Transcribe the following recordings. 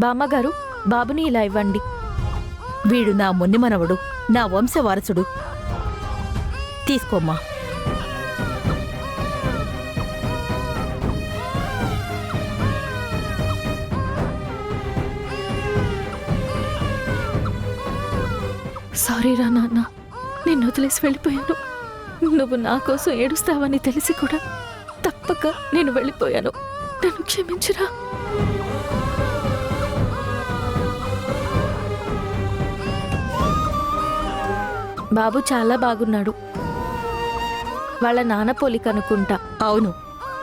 బామ్మగారు, బాబుని ఇలా ఇవ్వండి. వీడు నా మున్నిమనవడు, నా వంశవారసుడు. తీసుకోమ్మా. సారీ రా నాన్న, నిన్ను వదిలేసి వెళ్ళిపోయాను. నువ్వు నా కోసం ఏడుస్తావని తెలిసి కూడా తప్పక నేను వెళ్ళిపోయాను. నన్ను క్షమించురా. బాబు చాలా బాగున్నాడు. వాళ్ళ నాన్న పోలిక అనుకుంటా. అవును,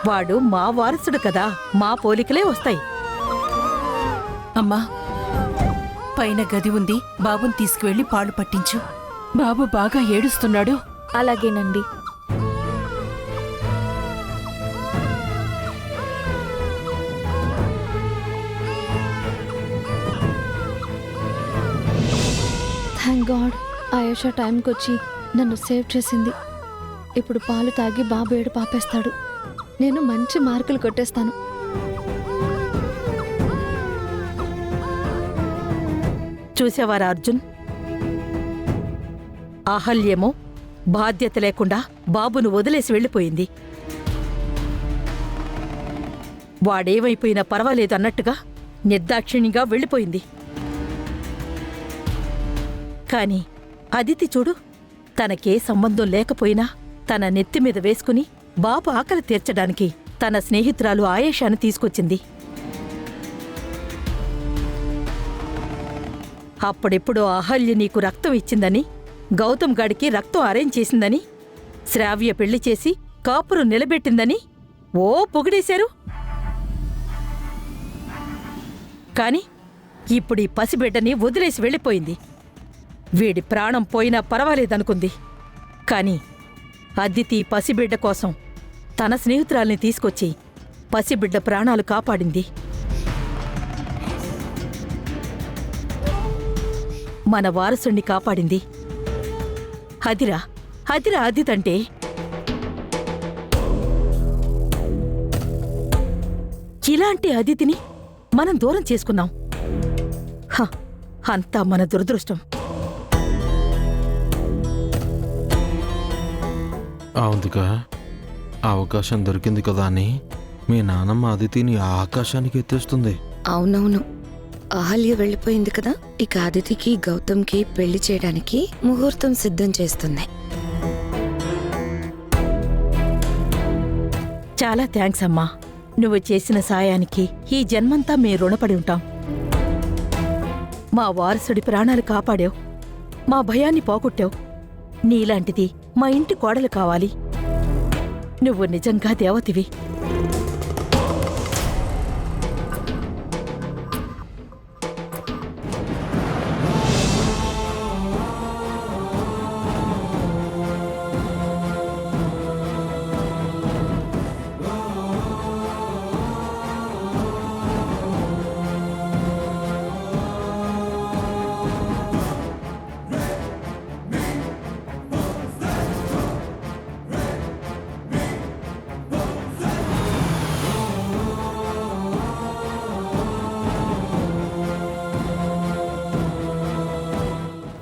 వాడు మా వారసుడు కదా, మా పోలికలే వస్తాయి. అమ్మా, పైన గది ఉంది, బాబుని తీసుకువెళ్ళి పాలు పట్టించు. బాబు బాగా ఏడుస్తున్నాడు. అలాగేనండి. థ్యాంక్ గాడ్, ఆయేష టైంకి వచ్చి నన్ను సేవ్ చేసింది. ఇప్పుడు పాలు తాగి బాబు ఏడు పాపేస్తాడు. నేను మంచి మార్కులు కొట్టేస్తాను. చూసేవారా అర్జున్? అహల్యేమో బాధ్యత లేకుండా బాబును వదిలేసి వెళ్ళిపోయింది. వాడేమైపోయినా పర్వాలేదు అన్నట్టుగా నిర్దాక్షిణ్యంగా వెళ్ళిపోయింది. కాని అదితి చూడు, తనకే సంబంధం లేకపోయినా తన నెత్తిమీద వేసుకుని బాబు ఆకలి తీర్చడానికి తన స్నేహితురాలు ఆయేషాను తీసుకొచ్చింది. అప్పుడెప్పుడో అహల్య నీకు రక్తం ఇచ్చిందని, గౌతమ్ గాడికి రక్తం అరేంజ్ చేసిందని, శ్రావ్య పెళ్లి చేసి కాపురం నిలబెట్టిందని ఓ పొగిడేశారు. కాని ఇప్పుడీ పసిబిడ్డని వదిలేసి వెళ్ళిపోయింది. వీడి ప్రాణం పోయినా పర్వాలేదనుకుంది. కాని అదితి పసిబిడ్డ కోసం తన స్నేహితురాల్ని తీసుకొచ్చి పసిబిడ్డ ప్రాణాలు కాపాడింది. మన వారసుణ్ణి కాపాడింది. అదిరా అదితంటే. ఇలాంటి అదితిని మనం దూరం చేసుకున్నాం. అంతా మన దురదృష్టం. అవునుగా, అవకాశం దొరికింది కదా అని మీ నానమ్మ అదితిని ఆకాశానికి ఎత్తేస్తుంది. అవునవును, అహల్య వెళ్ళిపోయింది కదా, ఇక అదితికి గౌతమ్కి పెళ్లి చేయడానికి ముహూర్తం సిద్ధం చేస్తుంది. చాలా థ్యాంక్స్ అమ్మా. నువ్వు చేసిన సాయానికి ఈ జన్మంతా మే రుణపడి ఉంటాం. మా వారసుడి ప్రాణాలు కాపాడావు, మా భయాన్ని పోగొట్టావు. నీలాంటిది మా ఇంటి కోడలు కావాలి. నువ్వు నిజంగా దేవతివి.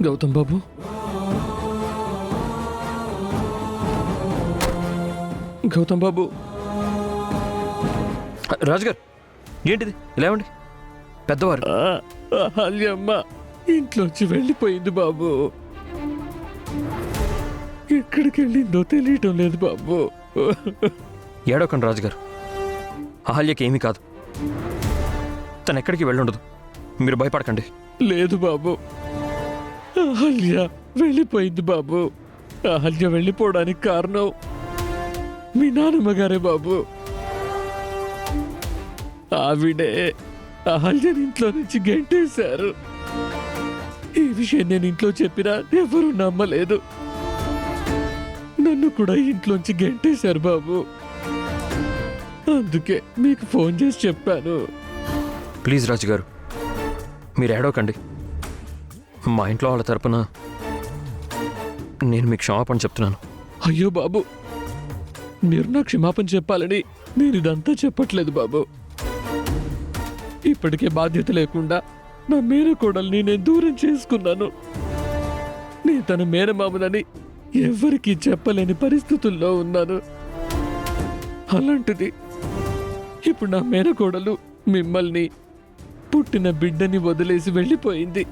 గౌతమ్ బాబు, గౌతమ్ బాబు. రాజుగారు, ఏంటిది ఇలా ఇవ్వండి. పెద్దవారు. అహల్యమ్మ ఇంట్లోంచి వెళ్ళిపోయింది బాబు. ఎక్కడికి వెళ్ళిందో తెలియటం లేదు బాబు. ఏడవకండి రాజుగారు, అహల్యకి ఏమీ కాదు. తను ఎక్కడికి వెళ్ళుండదు, మీరు భయపడకండి. లేదు బాబు, అహల్య వెళ్ళిపోయింది బాబు. అహల్య వెళ్ళిపోవడానికి కారణం మీ నాన్నమ్మగారే బాబు. ఆవిడే అహల్యని ఇంట్లో నుంచి గెంటేశారు. ఈ విషయం నేను ఇంట్లో చెప్పినా ఎవరూ నమ్మలేదు. నన్ను కూడా ఇంట్లోంచి గెంటేశారు బాబు. అందుకే మీకు ఫోన్ చేసి చెప్పాను. ప్లీజ్ రాజుగారు, మీరు ఏడవకండి. మా ఇంట్లో వాళ్ళ తరపున నేను మీకు క్షమాపణ చెప్తున్నాను. అయ్యో బాబు, మీరు నాకు క్షమాపణ చెప్పాలని నేను ఇదంతా చెప్పట్లేదు బాబు. ఇప్పటికే బాధ్యత లేకుండా నా మేనకోడల్ని నేను దూరం చేసుకున్నాను. నేను తన మేనమామనని ఎవరికీ చెప్పలేని పరిస్థితుల్లో ఉన్నాను. అలాంటిది ఇప్పుడు నా మేనకోడలు మిమ్మల్ని, పుట్టిన బిడ్డని వదిలేసి వెళ్ళిపోయింది.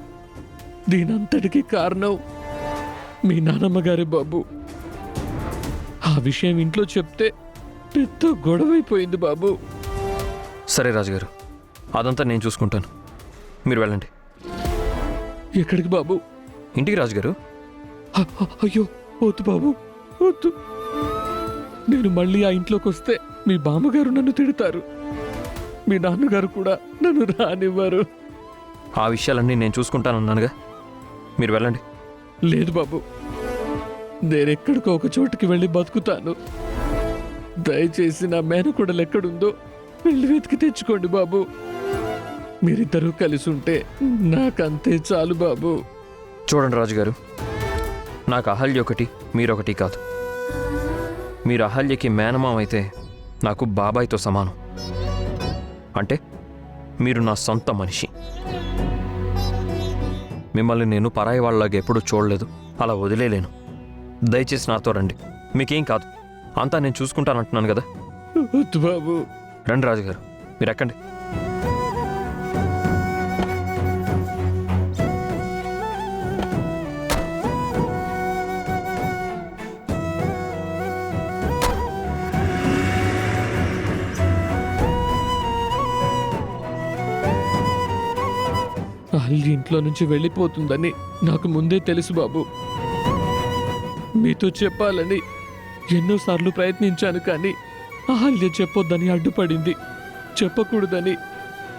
దీనంతటికీ కారణం మీ నానమ్మగారి బాబు. ఆ విషయం ఇంట్లో చెప్తే పెద్ద గొడవైపోయింది బాబు. సరే రాజుగారు, అదంతా నేను చూసుకుంటాను. మీరు వెళ్ళండి. ఎక్కడికి బాబు? ఇంటికి రాజుగారు. అయ్యో వద్దు బాబు, వద్దు. నేను మళ్ళీ ఆ ఇంట్లోకి వస్తే మీ బామ్మగారు నన్ను తిడతారు, మీ నాన్నగారు కూడా నన్ను రానివ్వరు. ఆ విషయాలన్నీ నేను చూసుకుంటానన్నానుగా, మీరు వెళ్ళండి. లేదు బాబు, నేనెక్కడికో ఒక చోటుకి వెళ్ళి బతుకుతాను. దయచేసి నా మేనకోడలు ఎక్కడుందో వెళ్ళి వెతికి తెచ్చుకోండి బాబు. మీరిద్దరూ కలిసి ఉంటే నాకంతే చాలు బాబు. చూడండి రాజుగారు, నాకు అహల్య ఒకటి, మీరొకటి కాదు. మీరు అహల్యకి మేనమామ అయితే నాకు బాబాయ్తో సమానం. అంటే మీరు నా సొంత మనిషి. మిమ్మల్ని నేను పరాయి వాళ్ళలాగా ఎప్పుడూ చూడలేదు, అలా వదిలేలేను. దయచేసి నాతో రండి, మీకేం కాదు, అంతా నేను చూసుకుంటానంటున్నాను కదా. వద్దు బాబు. రండి రాజుగారు, మీరు ఎక్కండి. అహల్య ఇంట్లో నుంచి వెళ్ళిపోతుందని నాకు ముందే తెలుసు బాబు. మీతో చెప్పాలని ఎన్నోసార్లు ప్రయత్నించాను, కానీ అహల్య చెప్పొద్దని అడ్డుపడింది. చెప్పకూడదని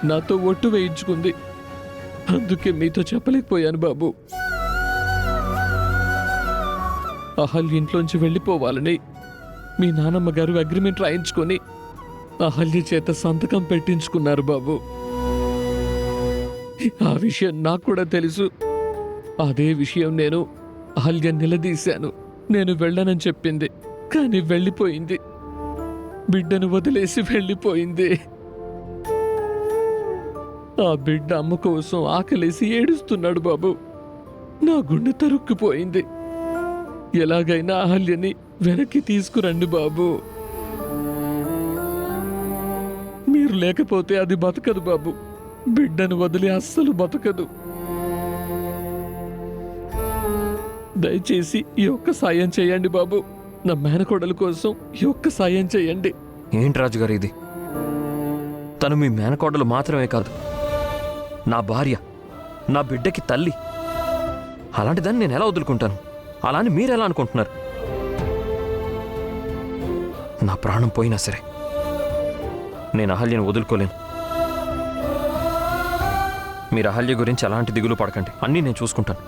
నాతో ఒట్టు వేయించుకుంది. అందుకే మీతో చెప్పలేకపోయాను బాబు. అహల్య ఇంట్లోంచి వెళ్ళిపోవాలని మీ నానమ్మ గారు అగ్రిమెంట్ రాయించుకొని అహల్య చేత సంతకం పెట్టించుకున్నారు బాబు. ఆ విషయం నాకు కూడా తెలుసు. అదే విషయం నేను అహల్య నిలదీశాను. నేను వెళ్ళనని చెప్పింది, కానీ వెళ్ళిపోయింది. బిడ్డను వదిలేసి వెళ్ళిపోయింది. ఆ బిడ్డ అమ్మ కోసం ఆకలేసి ఏడుస్తున్నాడు బాబు. నా గుండె తరుక్కుపోయింది. ఎలాగైనా అహల్యని వెనక్కి తీసుకురండి బాబు. మీరు లేకపోతే అది బతకదు బాబు. బిడ్డను వదిలి అస్సలు బతకదు. దయచేసి ఈ ఒక్క సాయం చేయండి బాబు. నా మేనకోడల కోసం ఈ ఒక్క సాయం చేయండి. ఏంటి రాజుగారు ఇది? తను మీ మేనకోడలు మాత్రమే కాదు, నా భార్య, నా బిడ్డకి తల్లి. అలాంటిదాన్ని నేను ఎలా వదులుకుంటాను? అలా అని మీరు ఎలా అనుకుంటున్నారు? నా ప్రాణం పోయినా సరే నేను అహల్యను వదులుకోలేను. మీరు అహల్య గురించి అలాంటి దిగులు పడకండి, అన్నీ నేను చూసుకుంటాను.